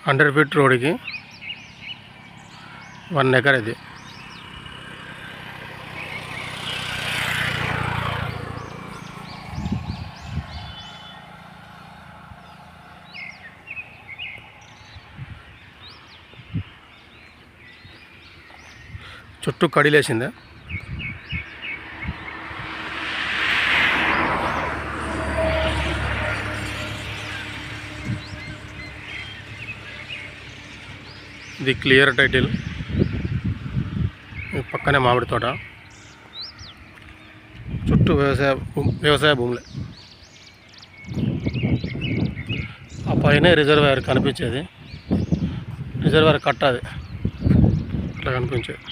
100 feet రోడ్డుకి 1 acre ఇది. చుట్టూ కడిలేసిందే. ఇది క్లియర్ టైటిల్. పక్కనే మామిడి తోట, చుట్టూ వ్యవసాయ భూములే. ఆ పైన రిజర్వాయర్ కనిపించేది, రిజర్వాయర్ కట్టాది ఇట్లా కనిపించేది.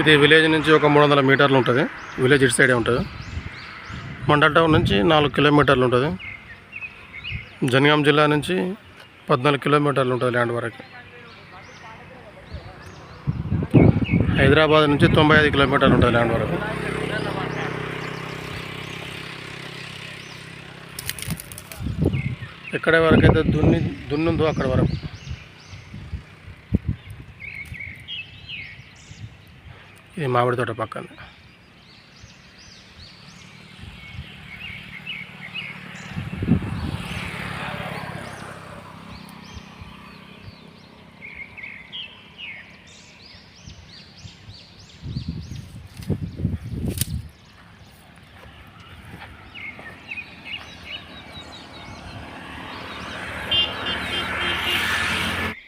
ఇది విలేజ్ నుంచి ఒక 300 మీటర్లు ఉంటుంది. విలేజ్ ఇటు సైడే ఉంటుంది. మండల్ టౌన్ నుంచి 4 కిలోమీటర్లు ఉంటుంది. జనగాం జిల్లా నుంచి 14 కిలోమీటర్లు ఉంటుంది ల్యాండ్ వరకు. హైదరాబాద్ నుంచి 95 కిలోమీటర్లు ఉంటుంది ల్యాండ్ వరకు. ఎక్కడ వరకైతే దున్నుందో అక్కడ వరకు. ఇది మామిడి తోట పక్కన.